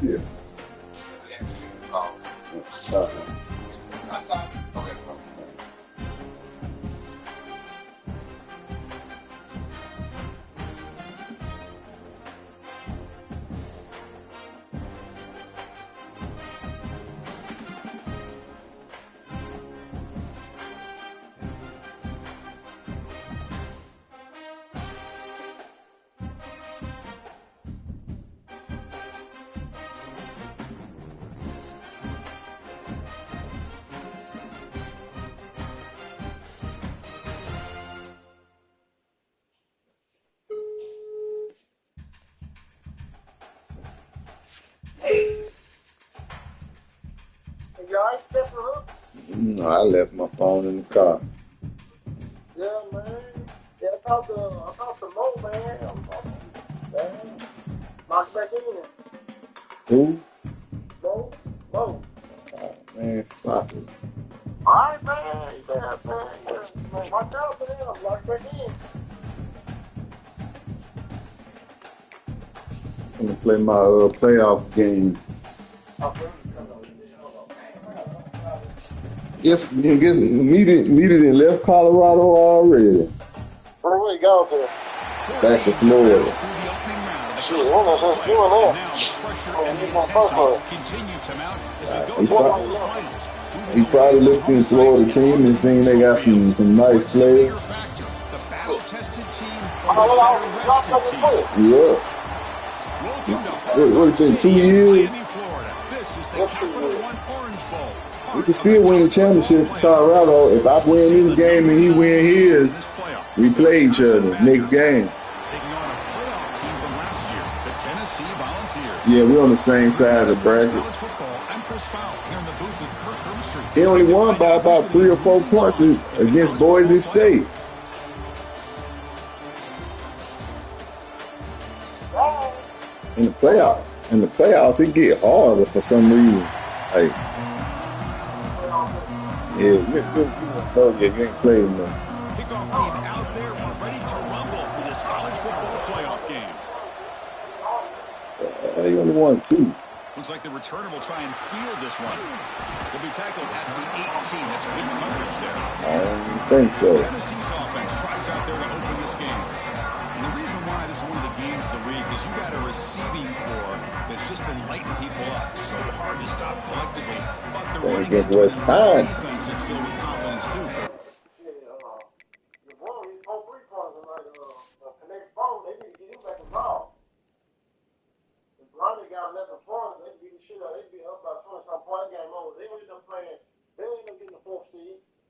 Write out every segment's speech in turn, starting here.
Yeah. Oh. Okay. You alright, Stephen? No, I left my phone in the car. Yeah, man. Yeah, I talked to Mo, man. Man. Lock back in. Who? Mo. Oh, man, stop it. Alright, man. Yeah, man. Man, watch out for them. Lock back in. I'm gonna play my playoff game. Yes, meet it in left Colorado already. Where we go to? Back to Florida. Shit, what was us doing there? He probably looked in Florida team and seen they got some nice players. Yeah. What it's been 2 years? We can still win the championship for Colorado. If I win this game and he win his, we play each other next game. Yeah, we're on the same side of the bracket. He only won by about 3 or 4 points against Boise State. In the playoffs, it get harder for some reason. Like, yeah, you ain't played enough. Kickoff team out there, we're ready to rumble for this college football playoff game. You only won 2. Looks like the returner will try and field this one. He'll be tackled at the 18. That's good coverage there. I don't think so. Tennessee's offense tries out there to open this game. And the reason why this is one of the games of the week is you got a receiving core that's just been lighting people up. So hard to stop collectively. But they're running against Wisconsin. Defense that's filled with confidence too.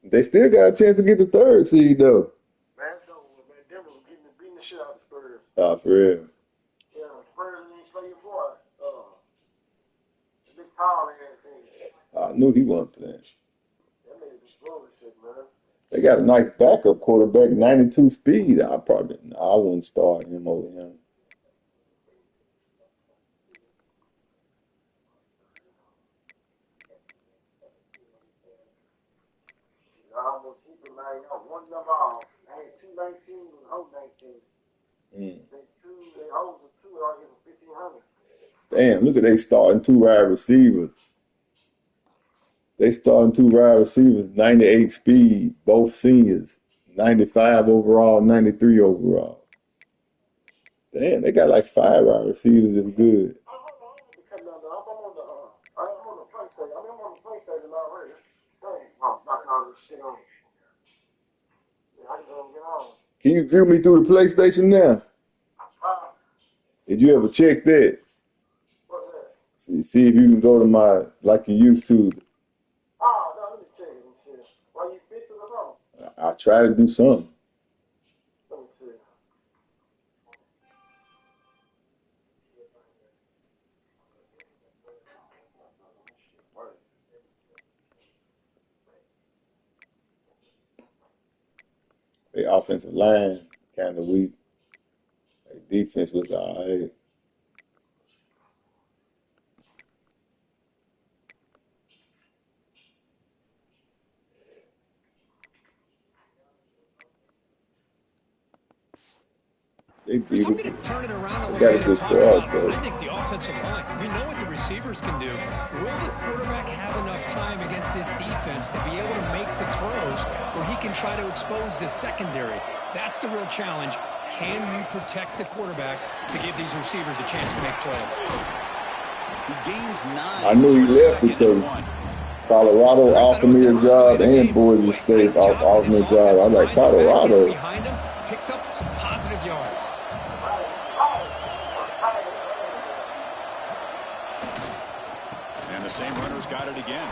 They still got a chance to get the 3rd seed though. Man, Denver was beating the shit out of the Spurs. Oh, for real. Yeah, the Spurs didn't play your boy. The big tall and everything. I knew he wasn't playing. That made it slow as shit, man. They got a nice backup quarterback, 92 speed. I wouldn't start him over him. I almost keep it like one number off. I had 219 and hold 19. They hold the 2 out here for 1,500. Damn, look at they starting 2 wide receivers. They starting 2 wide receivers, 98 speed, both seniors, 95 overall, 93 overall. Damn, they got like 5 wide receivers that's good. I'm on the PlayStation. I'm on the PlayStation already. I'm knocking all this shit on. Yeah, I can go and get on. Can you view me through the PlayStation now? Did you ever check that? What's that? See if you can go to my, like you used to. Oh, no, let me check it. Why you fixing it on? I try to do something. Let me see. Their offensive line kind of weak. Their defense look all right. For somebody to turn it around a little got a bit good and talk squad, about, though. I think the offensive line, we know what the receivers can do. Will the quarterback have enough time against this defense to be able to make the throws where he can try to expose the secondary? That's the real challenge. Can you protect the quarterback to give these receivers a chance to make plays? He gains 9. I knew he left because Colorado offered me a job and Boise State offered me a job. I was like, Colorado. Behind him, picks up some positive yards. And the same runner's got it again.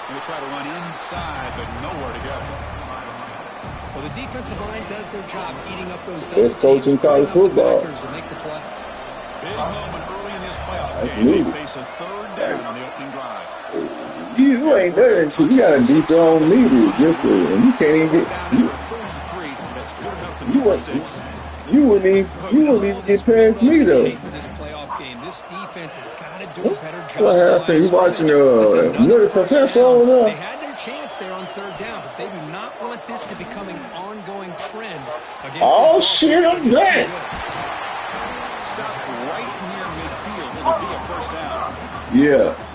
He'll try to run inside, but nowhere to go. Well, the defensive line does their job eating up those Best coach in college football. Big moment early in this playoff That's game. They needed. face a third down on the opening drive. You ain't done it until you got to deep your own meter just to, and you can't even get you wouldn't even get past me though. This defense has got to do a better job. What happened? You watching Nutty Professor over They there? had their chance there on third down, but they do not want this to become an ongoing trend against Oh this shit, I'm back. Stop right near midfield. It'll be a first down. Yeah.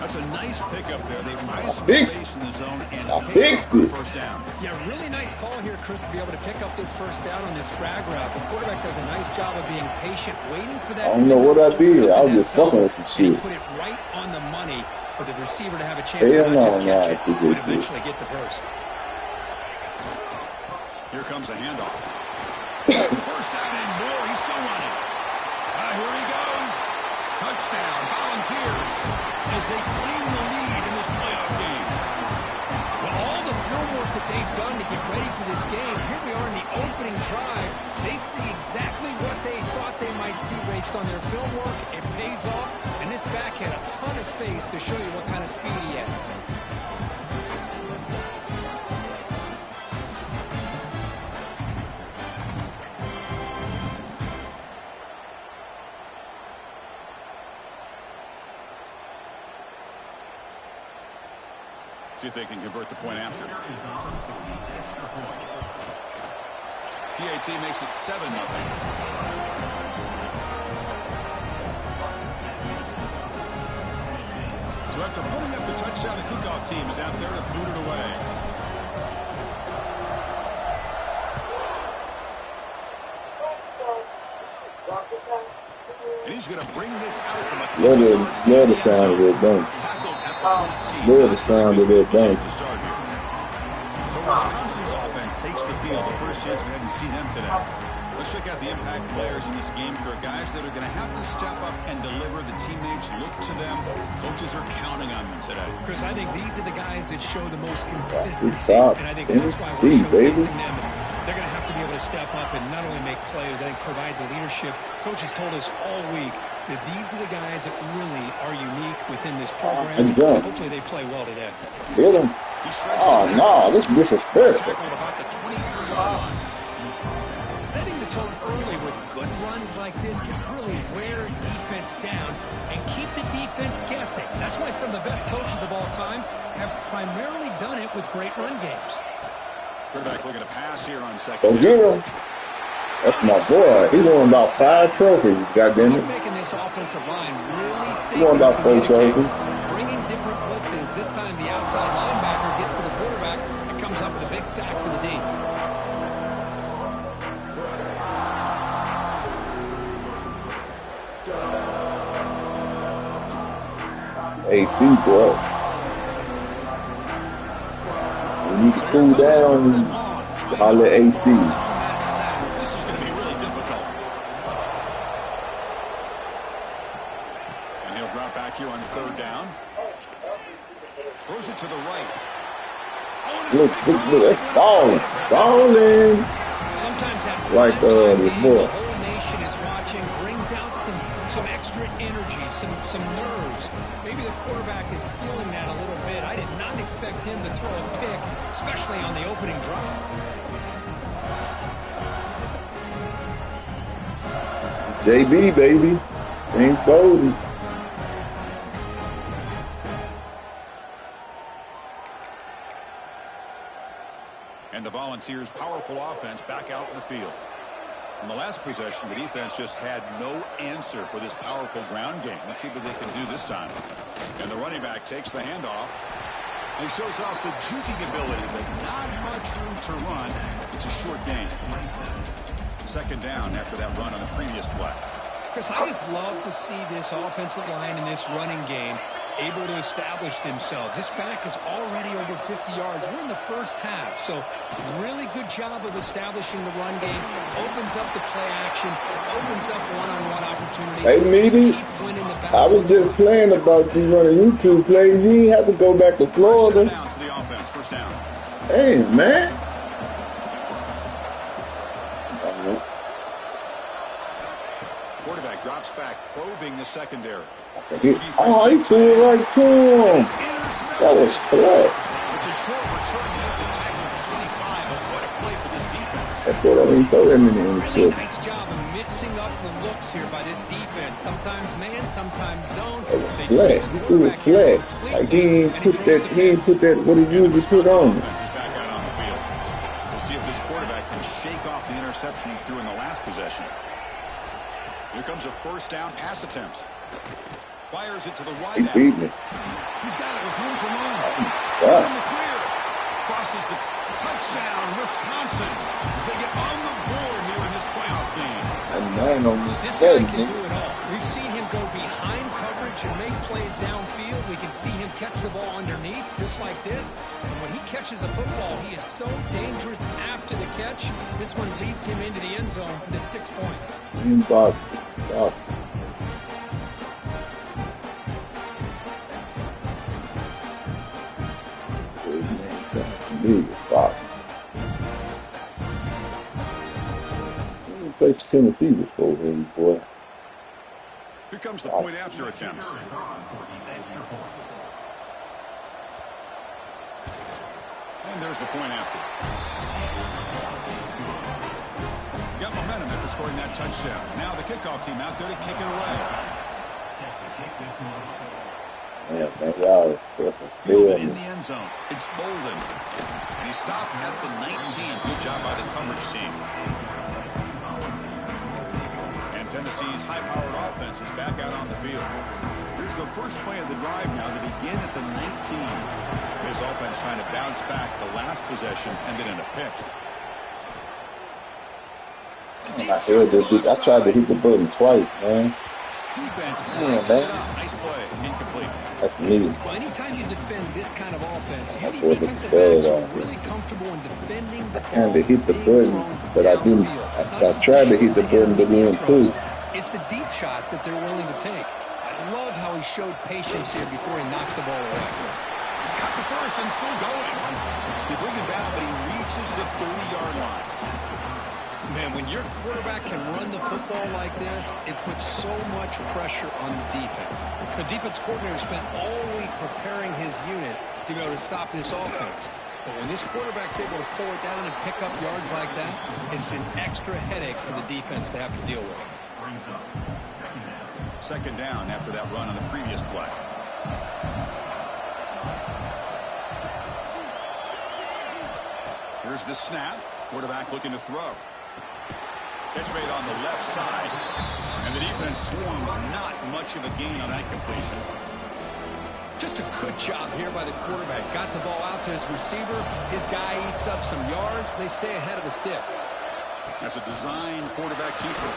That's a nice pickup there. They've made some fixed space in the zone and I fixed it. first down. Yeah, really nice call here, Chris, to be able to pick up this first down on this drag route. The quarterback does a nice job of being patient, waiting for that. I don't know what I did. I was just fucking with some shit. Put it right on the money for the receiver to have a chance Hell to not just no, catch it, I did but this shit. eventually get the first. Here comes a handoff. First down and more. He's still running. Here he goes. Touchdown, Volunteers, as they claim the lead in this playoff game. Well, all the film work that they've done to get ready for this game, here we are in the opening drive. They see exactly what they thought they might see based on their film work. It pays off, and this back had a ton of space to show you what kind of speed he has. See if they can convert the point after. PAT makes it 7-0. So after putting up the touchdown, the kickoff team is out there to boot it away. And he's going to bring this out from a Love the sound of it, don't you? Love the sound of it, don't you? So Wisconsin's offense takes the field. The first chance we hadn't seen them today. Let's check out the impact players in this game, Kirk. Guys that are going to have to step up and deliver. The teammates look to them. Coaches are counting on them today. Chris, I think these are the guys that show the most consistency. Top And I think that's why we're Tennessee, baby. showcasing them. They're going to have to be able to step up and not only make plays, I think provide the leadership. Coaches told us all week that these are the guys that really are unique within this program. Hopefully they play well today. Hit him. Oh, no, this is disrespectful. About the 23-yard line. Setting the tone early with good runs like this can really wear defense down and keep the defense guessing. That's why some of the best coaches of all time have primarily done it with great run games. Quarterback looking to pass here on second. Go get him. That's my boy. He won about 5 trophies, goddammit. Making this offensive line really think. He won about 4 trophies. Bringing different blitzes. This time the outside linebacker gets to the quarterback and comes up with a big sack for the D. AC, bro. You need to cool down. Holler AC. This is going to be really difficult. And he'll drop back here on third down. Throws it to the right. Look, that's balling. Balling. Sometimes that Like the boy. whole nation is watching brings out some extra energy, some nerves. Maybe the quarterback is feeling that a little bit. I did not expect him to throw a pick, especially on the opening drive. JB, baby. Ain't folding. And the Volunteers' powerful offense back out in the field. In the last possession, the defense just had no answer for this powerful ground game. Let's see what they can do this time. And the running back takes the handoff. He shows off the juking ability, but not much room to run. It's a short gain. Second down after that run on the previous play. Chris, I just love to see this offensive line in this running game able to establish themselves. This back is already over 50 yards. We're in the first half, so really good job of establishing the run game. Opens up the play action, opens up one-on-one opportunities. Hey, Meaty, I was just playing about you running YouTube plays. You ain't have to go back to Florida. Down for the offense, first down. Hey, man. Quarterback drops back, probing the secondary. Oh, he threw it right to him. That was flat. It's a short return to make the tackle at the 25, but what a play for this defense. I thought I didn't throw that many Really interceptions. nice job of mixing up the looks here by this defense. Sometimes man, sometimes zone. It was flat. He threw it flat. Like he ain't put that what he usually put on. Offense is back out on the field. We'll see if this quarterback can shake off the interception he threw in the last possession. Here comes a first down pass attempt. Fires it to the wide He out. beat me. He's got it with room to run. Wow. He's in the clear. Crosses the touchdown, Wisconsin, as they get on the board here in this playoff game. And man on This this guy can do it all. We've seen him go behind coverage and make plays downfield. We can see him catch the ball underneath, just like this. And when he catches a football, he is so dangerous after the catch. This one leads him into the end zone for the 6 points. in Boston. Boston. We faced Tennessee before him, boy. Here comes the point after attempt. And there's the point after. Got momentum after scoring that touchdown. Now the kickoff team out there to kick it away. Man, y'all Fielded in the end zone. It's Bolden. And he stopped at the 19. Good job by the coverage team. And Tennessee's high-powered offense is back out on the field. Here's the first play of the drive now. They begin at the 19. His offense trying to bounce back the last possession and then in a pick. I tried to hit the button twice, man. Defense Man. Nice play. Incomplete. That's me. Well, anytime you defend this kind of offense, you I need thought it defensive was backs who bad, are really comfortable in defending the ball. Kind of hit the being button, thrown but I didn't. downfield. It's not I just tried to the hit the short button, but hand then throws. pushed. It's the deep shots that they're willing to take. I love how he showed patience here before he knocked the ball away. He's got the first and still going. They bring him down, but he reaches the 30-yard line. Man, when your quarterback can run the football like this, it puts so much pressure on the defense. The defense coordinator spent all week preparing his unit to be able to stop this offense. But when this quarterback's able to pull it down and pick up yards like that, it's an extra headache for the defense to have to deal with. Second down after that run on the previous play. Here's the snap. Quarterback looking to throw. Catch made on the left side. And the defense swarms not much of a gain on that completion. Just a good job here by the quarterback. Got the ball out to his receiver. His guy eats up some yards. They stay ahead of the sticks. That's a design quarterback keeper.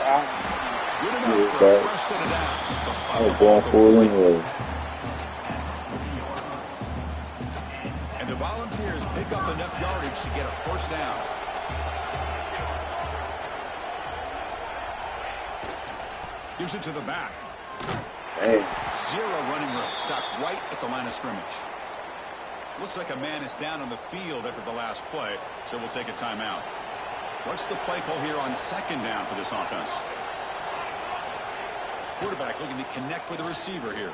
Good enough for a fresh set of downs. I was going for it anyway. And the Volunteers pick up enough yardage to get a first down. Gives it to the back. Dang. Zero running room. Stopped right at the line of scrimmage. Looks like a man is down on the field after the last play, so we'll take a timeout. What's the play call here on second down for this offense? Quarterback looking to connect with the receiver here.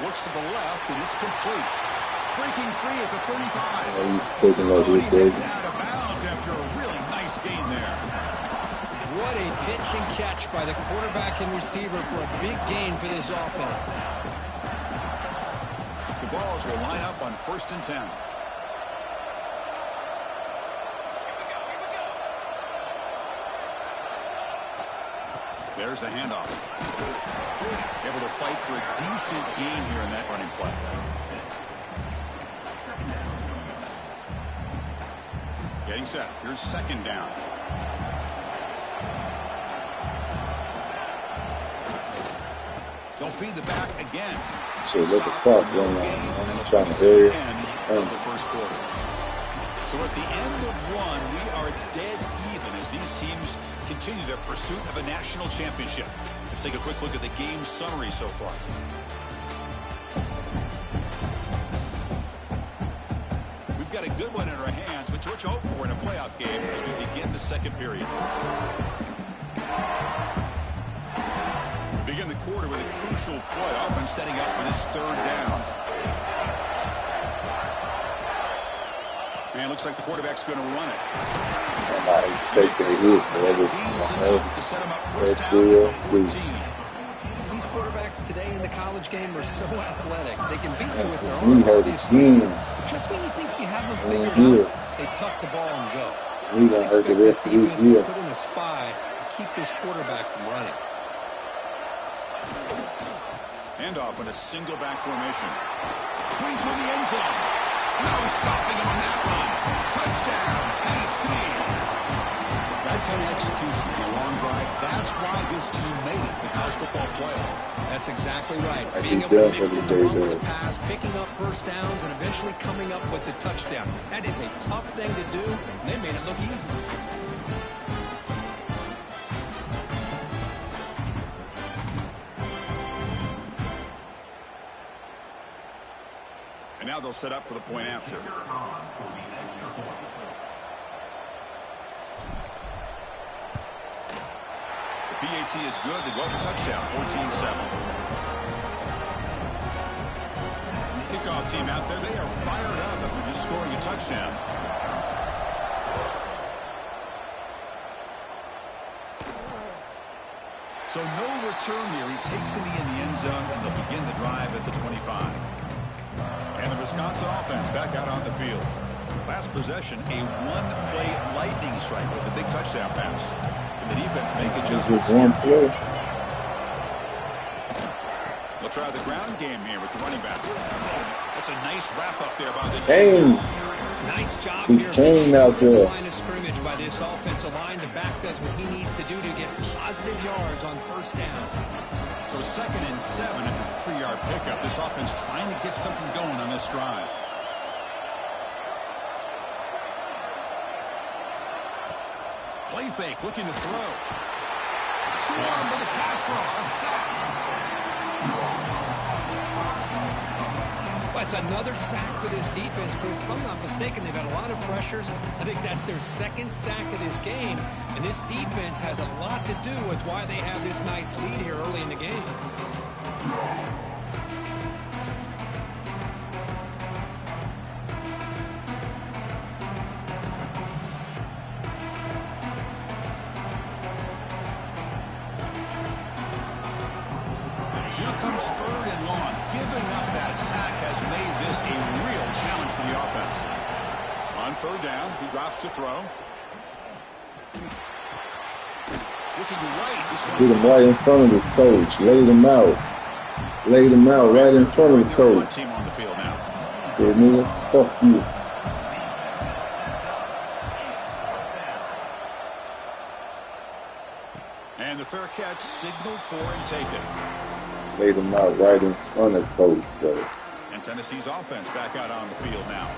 Looks to the left, and it's complete. Breaking free at the 35. He's taking over his He baby. heads out of bounds after a really nice gain there. What a pitch and catch by the quarterback and receiver for a big gain for this offense. The Vols will line up on 1st and 10. There's the handoff. Able to fight for a decent gain here in that running play. Getting set. Here's second down. They'll feed the back again. Shit, what the fuck going on? I'm trying to hear it. End of the first quarter. So at the end of one, we are dead even as these teams continue their pursuit of a national championship. Let's take a quick look at the game summary so far. We've got a good one in our hands, which we're to hope for in a playoff game as we begin the second period. begin the quarter with a crucial play, often setting up for this third down. And it looks like the quarterback's going to run it. Somebody take the hit, man. To set him up first down at the 14. These quarterbacks today in the college game are so athletic. They can beat you with their arm, obviously. Just when you think you have them figured out, they tuck the ball and go. I expect this defense to put in a spy to keep this quarterback from running. Handoff in a single back formation. Queen to the end zone. No stopping him on that one. Touchdown, Tennessee. That kind of execution on a long drive, that's why this team made it to the college football playoff. That's exactly right. Being able to mix in the run with the pass, picking up first downs, and eventually coming up with the touchdown. That is a tough thing to do, and they made it look easy. And now they'll set up for the point after. The PAT is good. They go for touchdown, 14-7. Kickoff team out there, they are fired up after just scoring a touchdown. So no return here. He takes it in the end zone, and they'll begin the drive at the 25. And the Wisconsin offense back out on the field. Last possession, a one-play lightning strike with a big touchdown pass. Can the defense make adjustments? We'll try the ground game here with the running back. That's a nice wrap-up there by the Kane. Nice job He here. came out there. Line of scrimmage by this offensive line. The back does what he needs to do to get positive yards on first down. So 2nd and 7 at the 3-yard pickup. This offense trying to get something going on this drive. Play fake, looking to throw. Swarm by the pass rush. A sack. That's another sack for this defense, Chris. If I'm not mistaken, they've had a lot of pressures. I think that's their 2nd sack of this game. And this defense has a lot to do with why they have this nice lead here early in the game. Here comes 3rd and long. Giving up that sack has made this a real challenge for the offense. On 3rd down, he drops to throw. Looking right. Get him right in front of his coach. Laid him out. Laid him out right in front of the coach. Team on the field now. Said, nigga, fuck you. And the fair catch signaled for and taken. Laid him out right in front of coach, brother. And Tennessee's offense back out on the field now.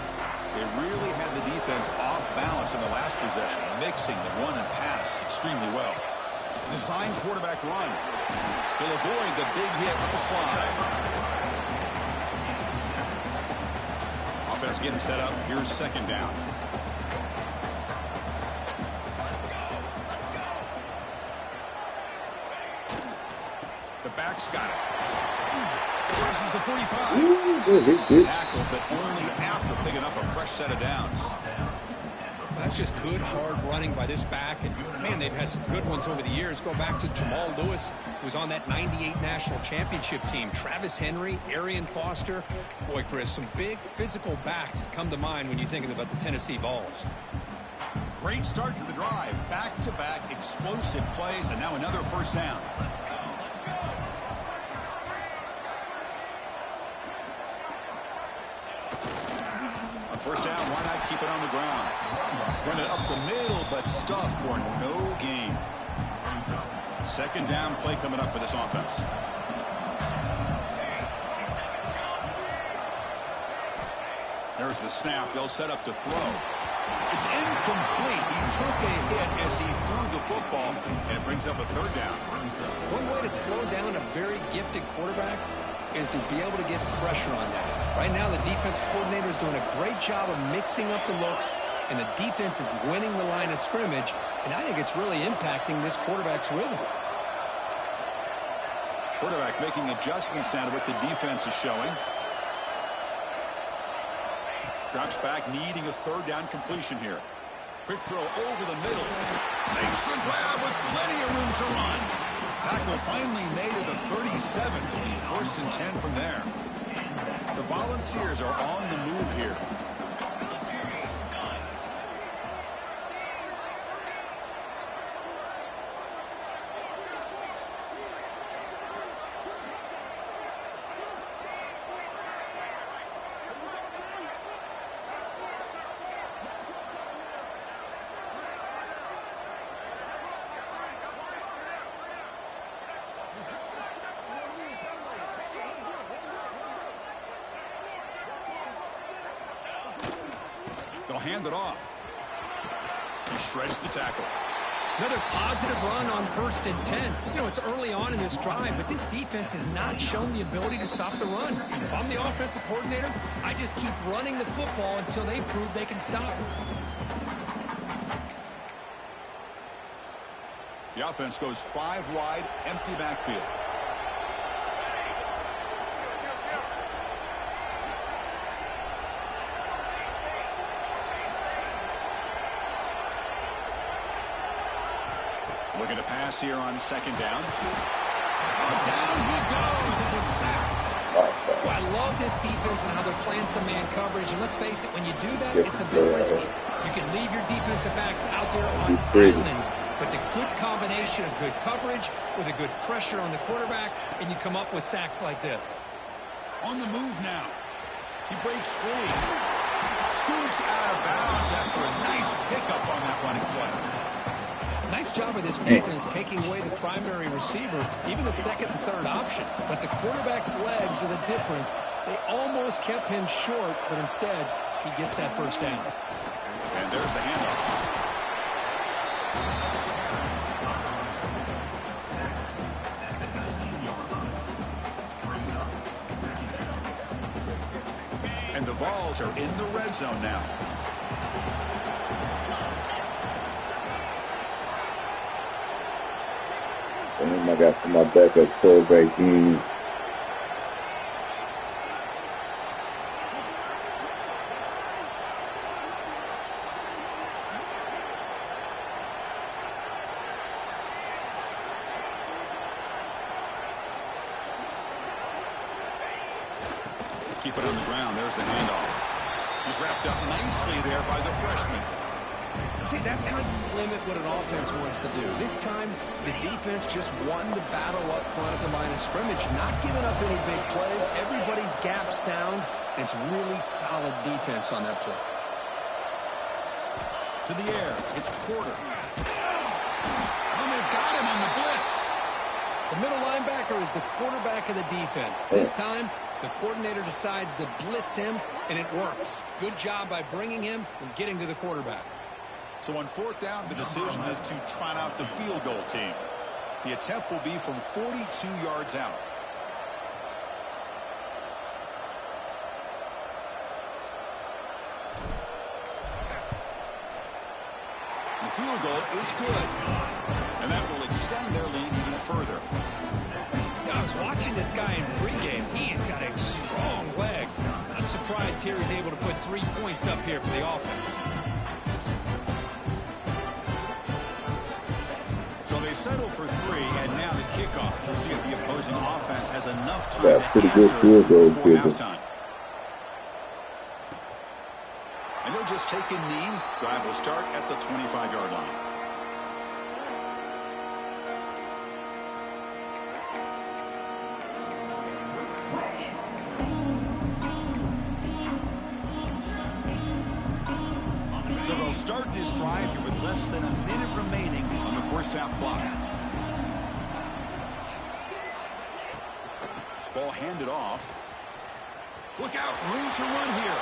They really had the defense off balance in the last possession, mixing the run and pass extremely well. Design quarterback run. He'll avoid the big hit with the slide. Offense getting set up. Here's 2nd down. The back's got it. This is the 45. Ooh, Tackled, but only after picking up a fresh set of downs. That's just good, hard running by this back. And, man, they've had some good ones over the years. Go back to Jamal Lewis, who was on that 98 national championship team. Travis Henry, Arian Foster. Boy, Chris, some big physical backs come to mind when you're thinking about the Tennessee Vols. Great start to the drive. Back-to-back explosive plays, and now another first down. On first down, why not keep it on the ground? Run it up the middle, but stuffed for no gain. 2nd down play coming up for this offense. There's the snap. They'll set up to throw. It's incomplete. He took a hit as he threw the football, and it brings up a 3rd down. One way to slow down a very gifted quarterback is to be able to get pressure on them. Right now, the defense coordinator is doing a great job of mixing up the looks, and the defense is winning the line of scrimmage, and I think it's really impacting this quarterback's rhythm. Quarterback making adjustments now to what the defense is showing. Drops back, needing a third down completion here. Quick throw over the middle. Makes the grab with plenty of room to run. Tackle finally made at the 37. First and 10 from there. The Volunteers are on the move here. They'll hand it off. He shreds the tackle. Another positive run on 1st and 10. You know, it's early on in this drive, but this defense has not shown the ability to stop the run. If I'm the offensive coordinator, I just keep running the football until they prove they can stop it. The offense goes 5 wide, empty backfield. Looking to pass here on 2nd down. Down he goes. It's a sack. Well, I love this defense and how they're playing some man coverage. And let's face it, when you do that, it's a bit risky. You can leave your defensive backs out there on islands. But the good combination of good coverage with a good pressure on the quarterback, and you come up with sacks like this. On the move now. He breaks free. Scoots out of bounds after a nice pickup on that running play. Nice job of this defense taking away the primary receiver, even the second and third option. But the quarterback's legs are the difference. They almost kept him short, but instead, he gets that first down. And there's the handoff. And the Vols are in the red zone now. And I got for my backup quarterback in. Keep it on the ground. There's the handoff. He's wrapped up nicely there by the freshman. See, that's how you limit what an offense wants to do. This time, the defense just won the battle up front at the line of scrimmage, not giving up any big plays. Everybody's gap sound, and it's really solid defense on that play. To the air, it's Porter. And they've got him on the blitz. The middle linebacker is the quarterback of the defense. This time, the coordinator decides to blitz him, and it works. Good job by bringing him and getting to the quarterback. So on 4th down, the decision is to trot out the field goal team. The attempt will be from 42 yards out. The field goal is good. And that will extend their lead even further. I was watching this guy in pregame. He's got a strong leg. I'm surprised here he's able to put 3 points up here for the offense. So they settle for 3, and now the kickoff. We'll see if the opposing offense has enough time Yeah, pretty good field goal before kicker. halftime. And they'll just take a knee. Drive will start at the 25-yard line. So they'll start this drive here with less than a minute remaining on the first half clock. Ball handed off. Look out, room to run here.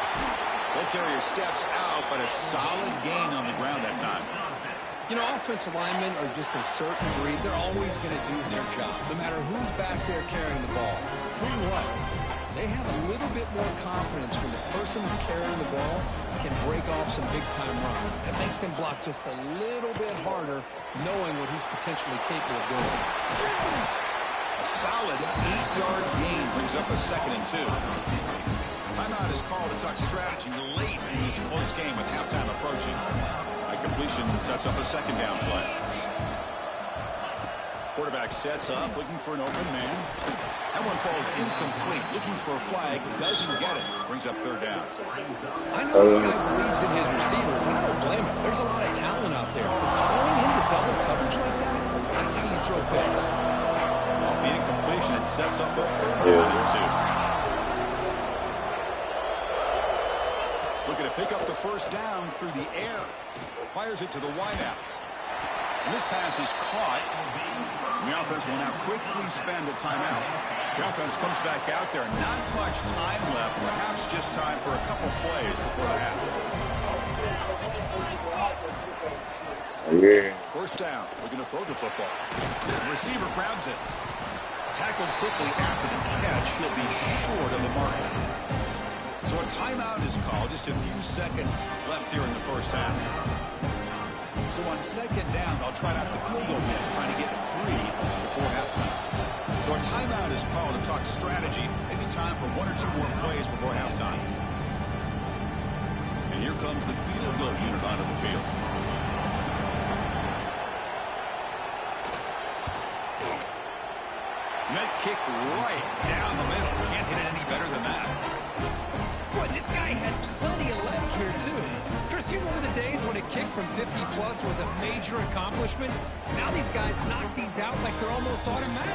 Ball carrier steps out, but a solid gain on the ground that time. You know, offensive linemen are just a certain breed. They're always going to do their job, no matter who's back there carrying the ball. I'll tell you what, they have a little bit more confidence when the person that's carrying the ball can break off some big-time runs. That makes them block just a little bit harder, knowing what he's potentially capable of doing. A solid 8-yard gain brings up a 2nd and 2. Timeout is called to talk strategy late in this close game with halftime approaching. A completion sets up a 2nd down play. Quarterback sets up, looking for an open man. That one falls incomplete. Looking for a flag, doesn't get it. Brings up 3rd down. I know this guy believes in his receivers. I don't blame him. There's a lot of talent out there. But throwing into double coverage like that, that's how you throw picks. Off the incompletion, it sets up a 3rd down and 2. Looking to pick up the 1st down through the air. Fires it to the wideout. And this pass is caught. And the offense will now quickly spend a timeout. The offense comes back out there. Not much time left. Perhaps just time for a couple plays before the half. Yeah. 1st down. Looking to throw the football. The receiver grabs it. Tackled quickly after the catch. He'll be short of the mark. So a timeout is called. Just a few seconds left here in the 1st half. So on 2nd down, they'll try out the field goal man, trying to get 3 before halftime. So a timeout is called to talk strategy. Maybe time for 1 or 2 more plays before halftime. And here comes the field goal unit onto the field. Net kick right down the middle. Can't hit it any better than that. Boy, this guy had plenty of leg here, too. Chris, you remember the days when a kick from 50-plus was a major accomplishment? Now these guys knock these out like they're almost automatic.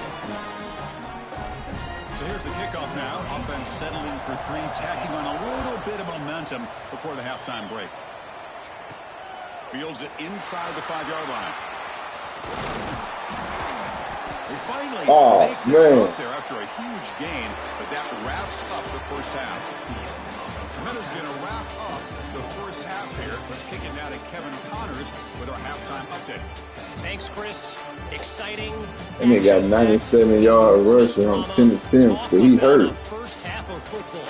So here's the kickoff now. Offense settling for 3, tacking on a little bit of momentum before the halftime break. Fields it inside the 5-yard line. They finally make the stop there after a huge gain, but that wraps up the 1st half. Minutes going to wrap up the 1st half here. Let's kick it now to Kevin Connors with our halftime update. Thanks, Chris. Exciting. And he got 97-yard rushing on 10 attempts, but he hurt. First half of football.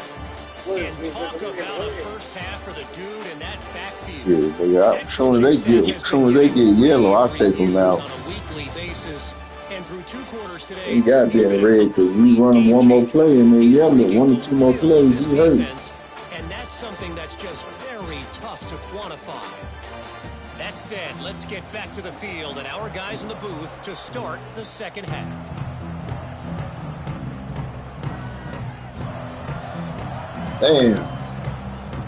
And talk about a first half for the dude in that backfield. Yeah, but soon as they get yellow, I'll take them out. On a weekly basis. And through 2 quarters today, He got to be in the red because you run him 1 more play and they yell it. 1 or 2 more plays, he hurt. And that's something that's just very tough to quantify. That said, let's get back to the field and our guys in the booth to start the 2nd half. Damn.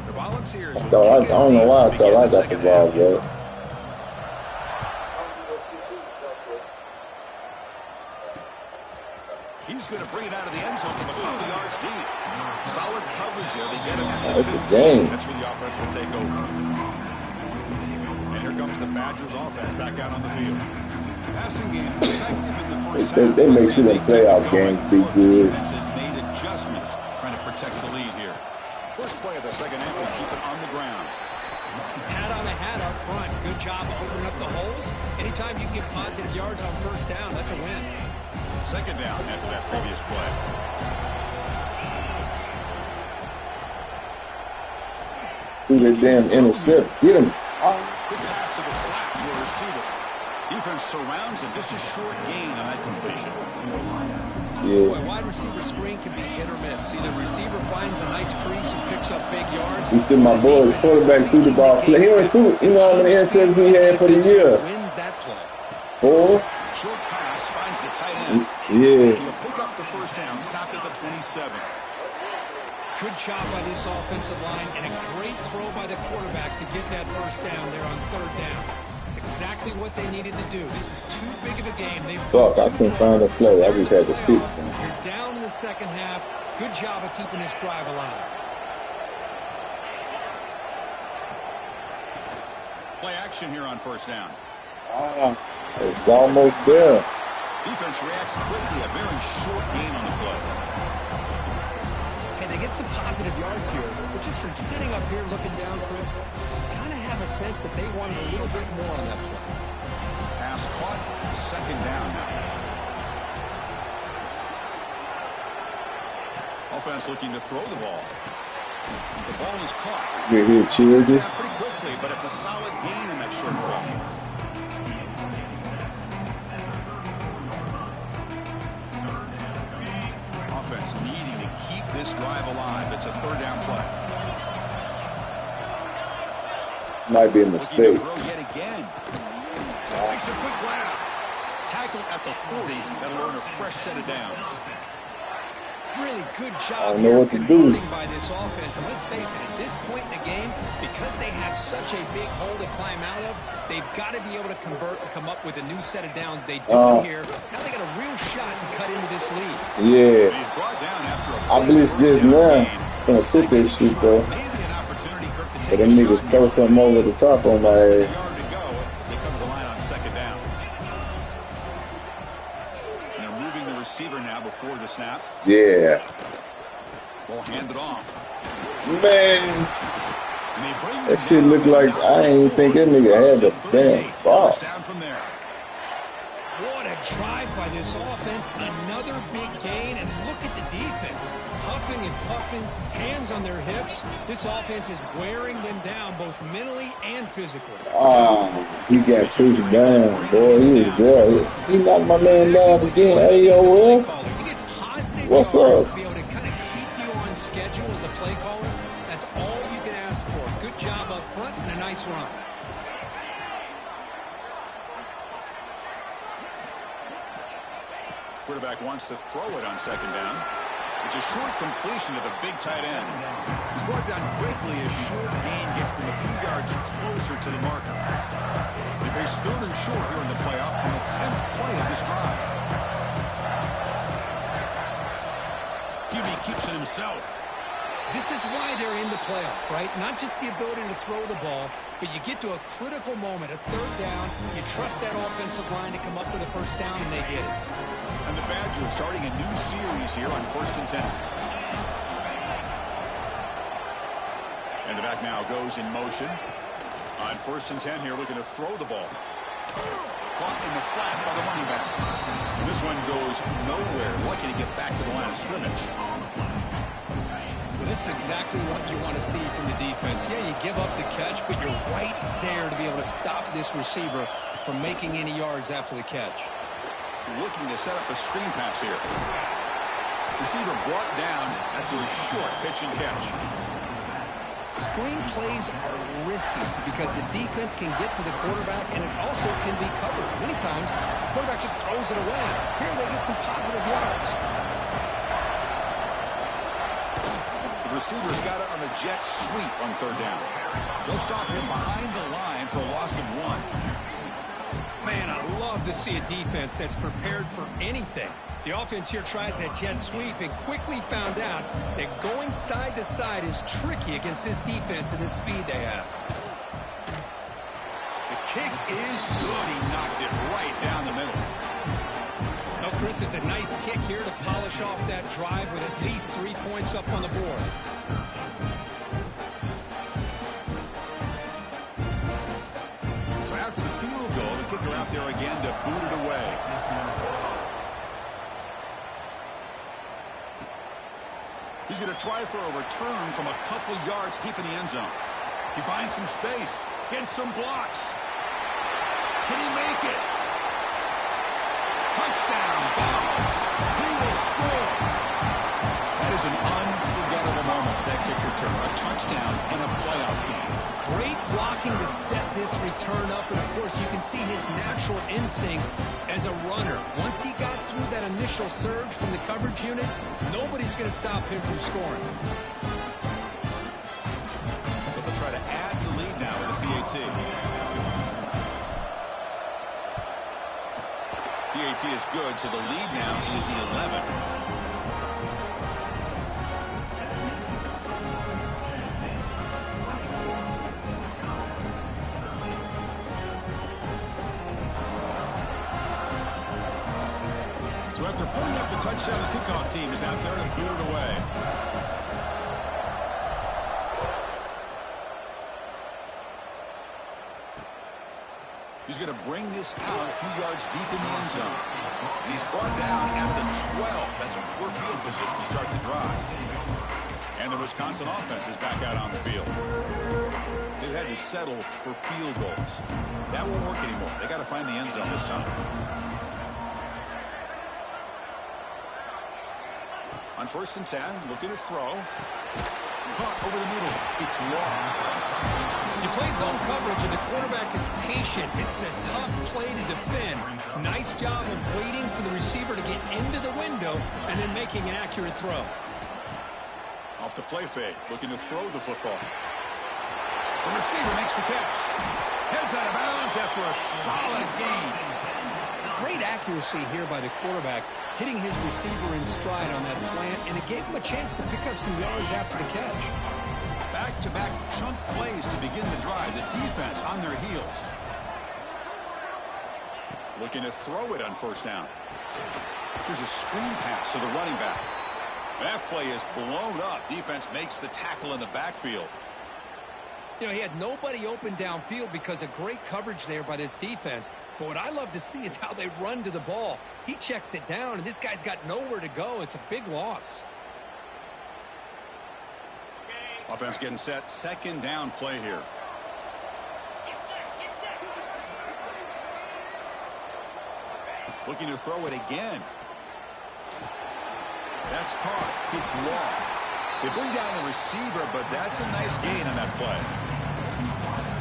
The Volunteers I don't know why I thought I got the ball, bro. He's going to bring it out of the end zone from a couple yards deep. Solid coverage there. They get him at the That's 15. a game. That's where the offense will take over. And here comes the Badgers offense back out on the field. Passing game effective in the 1st half. They make sure the playoff games be good. Defense has made adjustments trying to protect the lead here. First play of the 2nd half, they keep it on the ground. Hat on a hat up front. Good job opening up the holes. Anytime you get positive yards on 1st down, that's a win. 2nd down after that previous play. Through that damn intercept. Get him. Good pass to the flat to a receiver. Defense surrounds him. Just a short gain on that completion. Yeah. Boy, wide receiver screen can be hit or miss. Either receiver finds a nice crease and picks up big yards. He threw my boy, the quarterback, threw the ball. He only threw it. You know how many interceptions he had for the year? Wins that play. 4. Short pass finds the tight end. Yeah. He'll pick up the 1st down. Stopped at the 27. Good job by this offensive line and a great throw by the quarterback to get that 1st down there on 3rd down. It's exactly what they needed to do. This is too big of a game. Fuck, I couldn't find a play. I just had to fix him. You're down in the 2nd half. Good job of keeping this drive alive. Play action here on 1st down. It's almost there. Defense reacts quickly. A very short gain on the play. Hey, they get some positive yards here, but just from sitting up here looking down, Chris, kind of have a sense that they wanted a little bit more on that play. Pass caught. 2nd down now. Offense looking to throw the ball. The ball is caught. You're here, Children. Pretty quickly, but it's a solid gain in that short ball. drive alive. It's a third down play. Might be a Looking mistake. to throw yet again. Makes a quick grab. Tackled at the 40. That'll earn a fresh set of downs. Really good I job don't know here what of to do. converting by this offense. And let's face it, at this point in the game, because they have such a big hole to climb out of, they've got to be able to convert and come up with a new set of downs. They do it here. Now they got a real shot to cut into this lead. Yeah. He's brought down after a I blitz just now. Gonna fit this shit though. Maybe an opportunity, Kirk, to But take them a niggas shot throw here. something over the top on my Less than a ass. yard to go as they cover the line on second down. And they're moving the receiver now before the snap. Yeah. Ball handed off. Man. And they bring That shit look like I ain't think that nigga had the damn ball. First down from there. What a drive by this offense. Another big gain. And look at the defense. Huffing and puffing, hands on their hips. This offense is wearing them down both mentally and physically. He got pushed down, boy. He was there. He knocked my man down again. AOL. You get positive What's yards up? to be able to kind of keep you on schedule as a play caller. That's all you can ask for. Good job up front and a nice run. Quarterback wants to throw it on second down. It's a short completion to the big tight end. He's brought down quickly as short gain gets them a few yards closer to the marker. They face third and short here in the playoff on the 10th play of this drive. QB keeps it himself. This is why they're in the playoff, right? Not just the ability to throw the ball, but you get to a critical moment, a third down. You trust that offensive line to come up with a first down, and they get it. And the Badgers starting a new series here on 1st and 10. And the back now goes in motion. On 1st and 10 here, looking to throw the ball. Caught in the flat by the running back. And this one goes nowhere. Lucky to get back to the line of scrimmage. Well, this is exactly what you want to see from the defense. Yeah, you give up the catch, but you're right there to be able to stop this receiver from making any yards after the catch. Looking to set up a screen pass here. Receiver brought down after a short pitch and catch. Screen plays are risky because the defense can get to the quarterback and it also can be covered. Many times, the quarterback just throws it away. Here they get some positive yards. The receiver's got it on the jet sweep on third down. They'll stop him behind the line for a loss of 1. Man, I love to see a defense that's prepared for anything. The offense here tries that jet sweep and quickly found out that going side to side is tricky against this defense and the speed they have. The kick is good. He knocked it right down the middle. No, Chris, it's a nice kick here to polish off that drive with at least 3 points up on the board. So after the field goal, the kicker out there again to boot it away. He's going to try for a return from a couple yards deep in the end zone. He finds some space, gets some blocks. Can he make it? Touchdown, Vols. He will score. That is an unforgettable moment for that kick return. A touchdown in a playoff game. Great blocking to set this return up, and of course you can see his natural instincts as a runner. Once he got through that initial surge from the coverage unit, nobody's going to stop him from scoring. But they'll try to add the lead now with a PAT. PAT is good, so the lead now is 11. So after putting up the touchdown, the kickoff team is out there to boot it away. He's going to bring this out a few yards deep in the end zone. And he's brought down at the 12. That's a poor field position to start the drive. And the Wisconsin offense is back out on the field. They've had to settle for field goals. That won't work anymore. They got to find the end zone this time. On 1st and 10, looking to throw. Caught over the middle. It's long. You play zone coverage and the quarterback is patient. This is a tough play to defend. Nice job of waiting for the receiver to get into the window and then making an accurate throw. Off the play fake, looking to throw the football. The receiver makes the catch. Heads out of bounds after a solid gain. Great accuracy here by the quarterback, hitting his receiver in stride on that slant, and it gave him a chance to pick up some yards after the catch. Back-to-back chunk plays to begin the drive. The defense on their heels. Looking to throw it on 1st down. Here's a screen pass to the running back. That play is blown up. Defense makes the tackle in the backfield. You know, he had nobody open downfield because of great coverage there by this defense. But what I love to see is how they run to the ball. He checks it down, and this guy's got nowhere to go. It's a big loss. Offense getting set. 2nd down play here. Looking to throw it again. That's caught. It's long. They bring down the receiver, but that's a nice gain on that play.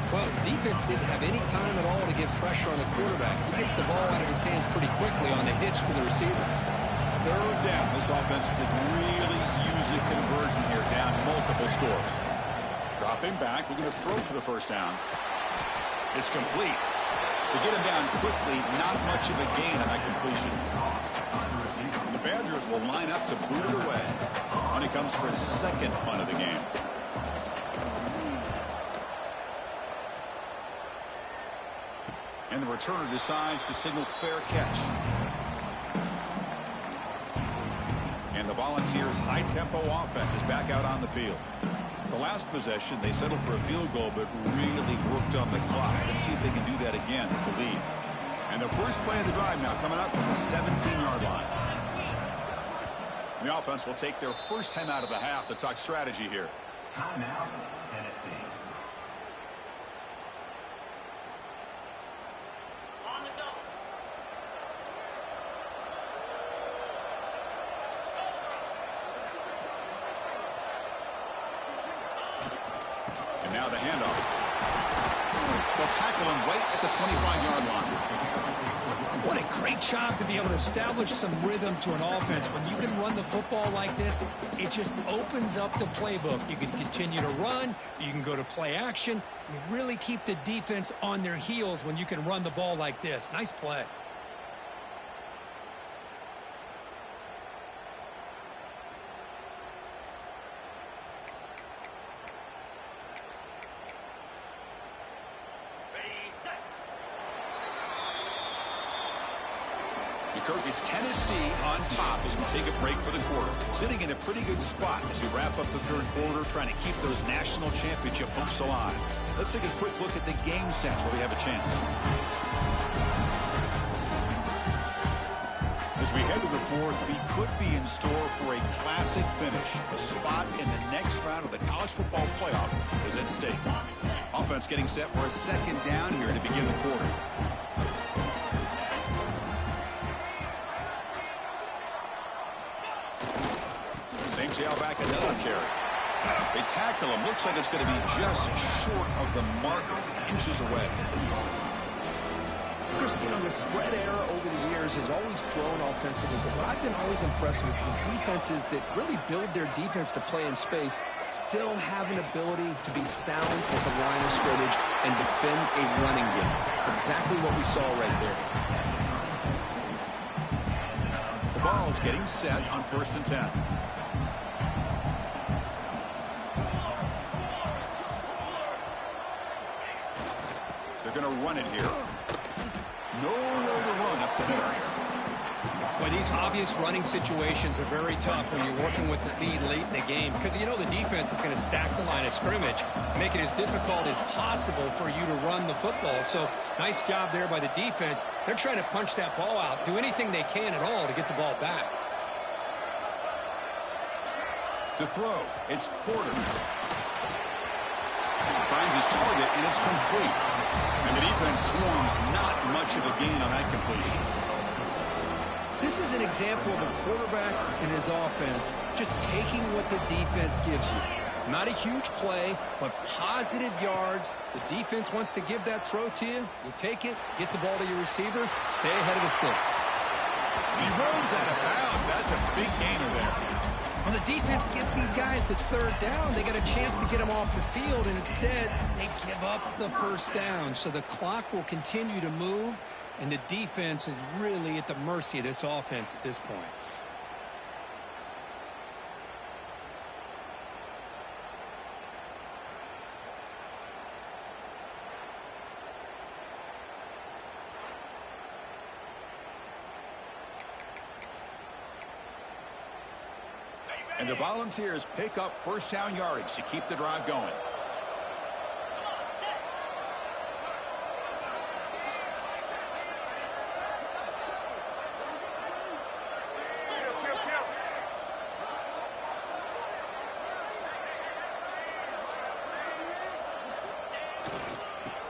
Well, defense didn't have any time at all to get pressure on the quarterback. He gets the ball out of his hands pretty quickly on the hitch to the receiver. 3rd down. This offense could really use a conversion here, down multiple scores. Dropping back, looking to throw for the 1st down. It's complete. To get him down quickly, not much of a gain on that completion. The Badgers will line up to boot it away. When he comes for his 2nd punt of the game. And the returner decides to signal fair catch. And the Volunteers' high-tempo offense is back out on the field. The last possession, they settled for a field goal, but really worked on the clock. Let's see if they can do that again with the lead. And the first play of the drive now coming up from the 17-yard line. The offense will take their first time out of the half to talk strategy here. Timeout, Tennessee. On the double. And now the handoff. They'll tackle him right at the 25-yard line. What a great job to be able to establish some rhythm to an offense. When you can run the football like this, it just opens up the playbook. You can continue to run. You can go to play action. You really keep the defense on their heels when you can run the ball like this. Nice play. Kirk, it's Tennessee on top as we take a break for the quarter. Sitting in a pretty good spot as we wrap up the 3rd quarter, trying to keep those national championship hopes alive. Let's take a quick look at the game sets where we have a chance. As we head to the 4th, we could be in store for a classic finish. A spot in the next round of the college football playoff is at stake. Offense getting set for a 2nd down here to begin the quarter. Same tailback, another carry. They tackle him. Looks like it's going to be just short of the marker, inches away. Chris, you know, the spread era over the years has always grown offensively, but what I've been always impressed with defenses that really build their defense to play in space still have an ability to be sound at the line of scrimmage and defend a running game. It's exactly what we saw right there. The ball's getting set on 1st and 10. They're going to run it here. Nowhere to run up the middle. Well, these obvious running situations are very tough when you're working with the lead late in the game because you know the defense is going to stack the line of scrimmage, make it as difficult as possible for you to run the football. So nice job there by the defense. They're trying to punch that ball out, do anything they can at all to get the ball back. To throw, it's Porter. Finds his target, and it's complete. And the defense swarms, not much of a gain on that completion. This This is an example of a quarterback and his offense just taking what the defense gives you. Not a huge play, but positive yards. The defense wants to give that throw to you. You take it, get the ball to your receiver, stay ahead of the sticks. He runs out of bounds. That's a big gainer there. When the defense gets these guys to third down, they got a chance to get them off the field, and instead they give up the first down. So the clock will continue to move, and the defense is really at the mercy of this offense at this point. And the Volunteers pick up first down yardage to keep the drive going.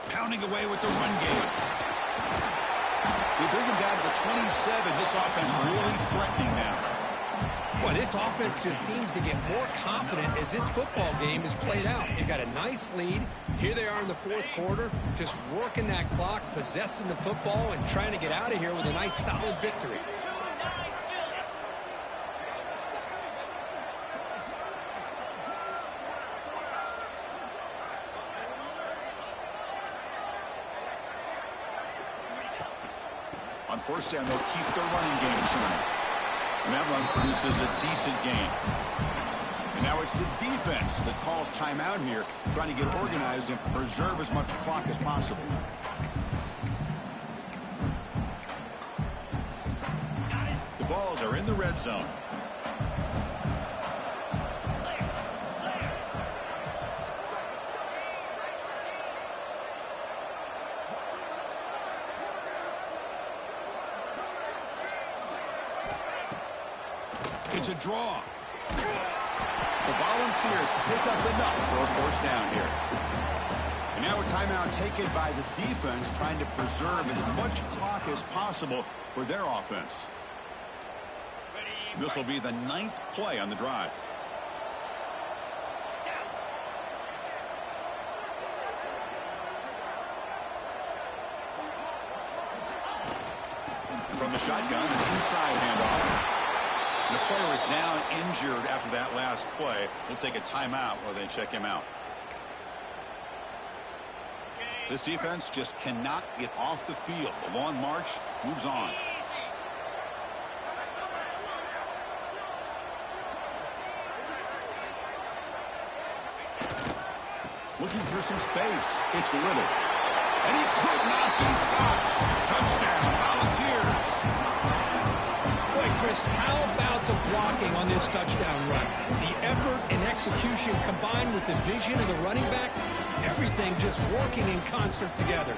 Pounding away with the run game. We bring him down to the 27. This offense really threatening now. Well, this offense just seems to get more confident as this football game is played out. They've got a nice lead. Here they are in the fourth quarter, just working that clock, possessing the football, and trying to get out of here with a nice, solid victory. On first down, they'll keep their running game churning. And that run produces a decent gain. And now it's the defense that calls timeout here, trying to get organized and preserve as much clock as possible. The balls are in the red zone. It's a draw. The Volunteers pick up enough for a first down here. And now a timeout taken by the defense, trying to preserve as much clock as possible for their offense. This will be the 9th play on the drive. From the shotgun, inside handoff. The player is down injured after that last play. We'll take a timeout while they check him out. This defense just cannot get off the field. The long march moves on. Looking for some space. It's Little. And he could not be stopped. Touchdown, Volunteers. Boy, Chris, how about the blocking on this touchdown run? The effort and execution combined with the vision of the running back, everything just working in concert together.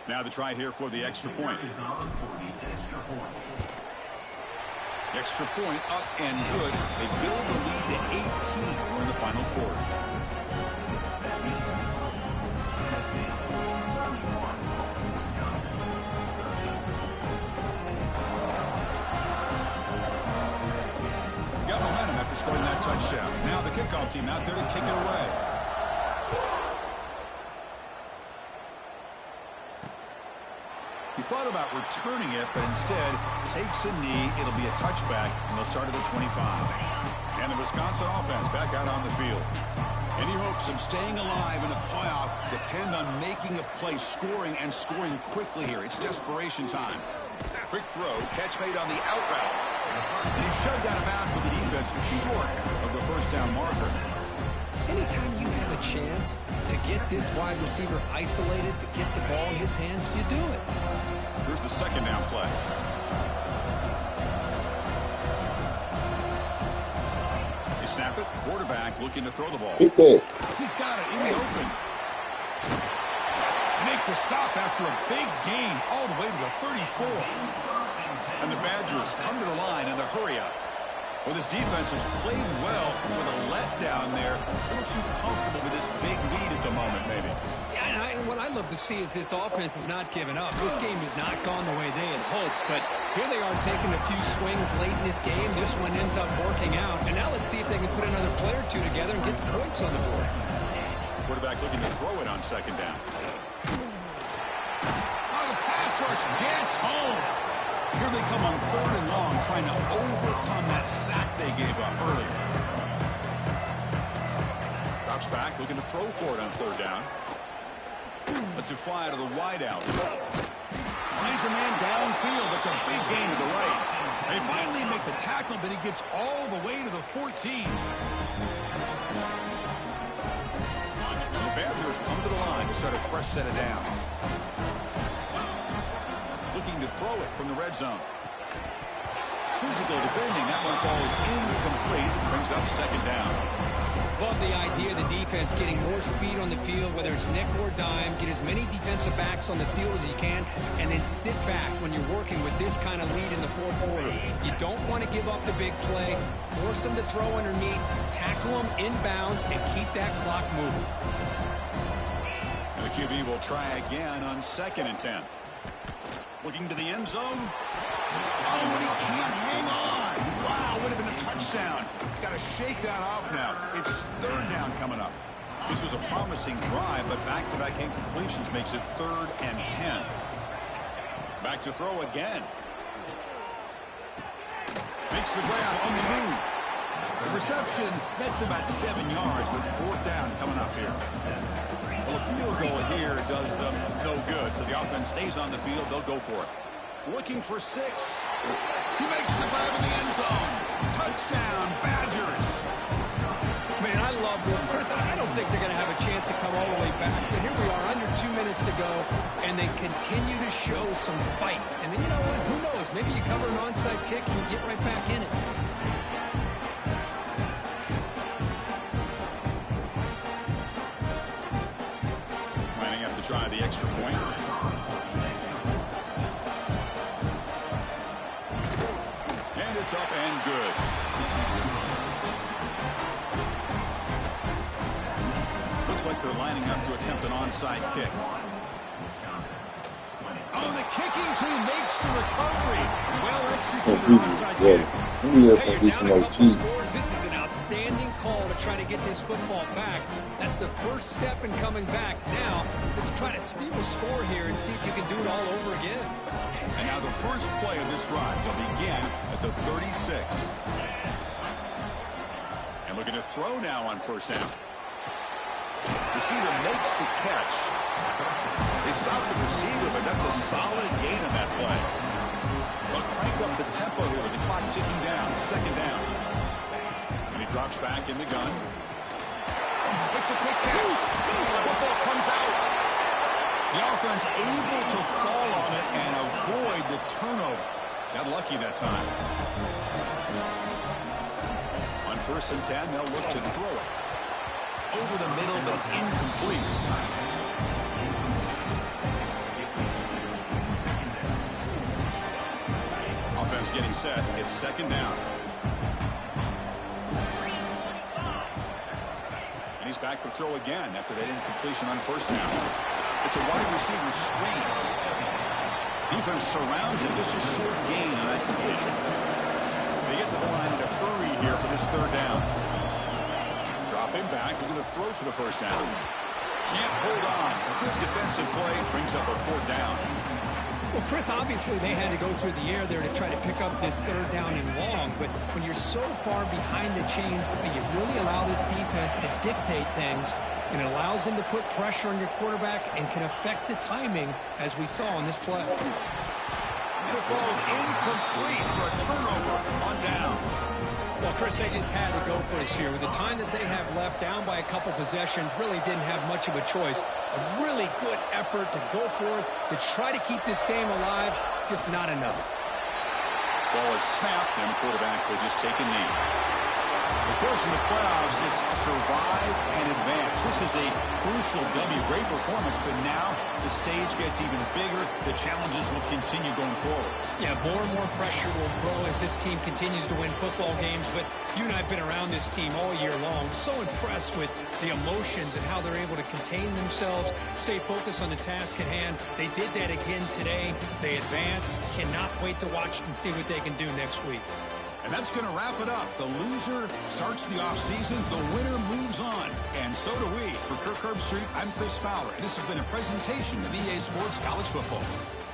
Now the try here for the extra point. Extra point up and good. They build the lead to 18 in the final quarter. Got momentum after scoring that touchdown. Now the kickoff team out there to kick it away. He thought about returning it, but instead takes a knee. It'll be a touchback, and they'll start at the 25. And the Wisconsin offense back out on the field. Any hopes of staying alive in a playoff depend on making a play, scoring, and scoring quickly here. It's desperation time. Quick throw, catch made on the out route. And he's shoved out of bounds with the defense short of the first down marker. Anytime you have a chance to get this wide receiver isolated, to get the ball in his hands, you do it. Here's the second down play. snap it. Quarterback looking to throw the ball. Get that. He's got it in the open. Make the stop after a big gain all the way to the 34. And the Badgers come to the line in the hurry up. Well, this defense has played well with a letdown there. A little too comfortable with this big lead at the moment, maybe. Yeah, and what I love to see is this offense has not given up. This game has not gone the way they had hoped, but here they are taking a few swings late in this game. This one ends up working out, and now let's see if they can put another play or two together and get the points on the board. Quarterback looking to throw it on second down. Oh, the pass rush gets home. Here they come on third and long, trying to overcome that sack they gave up earlier. Drops back, looking to throw for it on third down. Lets it fly to the wideout. Finds a man downfield. That's a big gain to the right. They finally make the tackle, but he gets all the way to the 14. And the Badgers come to the line to start a fresh set of downs. Looking to throw it from the red zone. Physical defending. That one falls incomplete. Brings up second down. Love the idea of the defense getting more speed on the field, whether it's nickel or dime. Get as many defensive backs on the field as you can, and then sit back when you're working with this kind of lead in the fourth quarter. You don't want to give up the big play. Force them to throw underneath. Tackle them inbounds, and keep that clock moving. And the QB will try again on 2nd and 10. Looking to the end zone. Oh, but he can't hang on. Wow, would have been a touchdown. Got to shake that off now. It's third down coming up. This was a promising drive, but back-to-back incompletions makes it 3rd and 10. Back to throw again. Makes the ground on the move. The reception, that's about 7 yards, with 4th down coming up here. Well, a field goal here does them no good, so the offense stays on the field. They'll go for it. Looking for 6. He makes the grab in the end zone. Touchdown, Badgers. Man, I love this. Chris, I don't think they're going to have a chance to come all the way back, but here we are, under 2 minutes to go, and they continue to show some fight. And then, you know what? Who knows? Maybe you cover an onside kick and you get right back in it. Lining up to try the extra point. And it's up and good. Looks like they're lining up to attempt an onside kick. Oh, the kicking team makes the recovery. Well executed onside kick. Hey, you're down a couple scores. This is an outstanding call to try to get this football back. That's the first step in coming back. Now, let's try to steal a score here and see if you can do it all over again. And now the first play of this drive will begin at the 36. And looking to throw now on 1st down. Receiver makes the catch. They stop the receiver, but that's a solid gain on that play. They'll crank up the tempo here with the clock ticking down. 2nd down. And he drops back in the gun. Makes a quick catch. Football comes out. The offense able to fall on it and avoid the turnover. Got lucky that time. On 1st and 10, they'll look to throw it. Over the middle, but it's incomplete. Offense getting set. It's 2nd down. And he's back to throw again after that incompletion on 1st down. It's a wide receiver screen. Defense surrounds him. Just a short gain on that completion. They get to the line in a hurry here for this 3rd down. Drop him back. We're going to throw for the 1st down. Can't hold on. Good defensive play. Brings up a 4th down. Well, Chris, obviously they had to go through the air there to try to pick up this 3rd down and long, but when you're so far behind the chains, you really allow this defense to dictate things, and it allows them to put pressure on your quarterback and can affect the timing, as we saw on this play. And it falls incomplete for a turnover on downs. Well, Chris, they just had to go for this here. With the time that they have left, down by a couple possessions, really didn't have much of a choice. A really good effort to go for it, to try to keep this game alive, just not enough. Ball is snapped, and the quarterback will just take a knee. Of course, in the playoffs, it's survive and advance. This is a crucial W. Great performance, but now the stage gets even bigger. The challenges will continue going forward. Yeah, more and more pressure will grow as this team continues to win football games. But you and I have been around this team all year long. So impressed with the emotions and how they're able to contain themselves, stay focused on the task at hand. They did that again today. They advance. Cannot wait to watch and see what they can do next week. And that's going to wrap it up. The loser starts the offseason. The winner moves on. And so do we. For Kirk Herbstreit, I'm Chris Fowler. This has been a presentation of EA Sports College Football.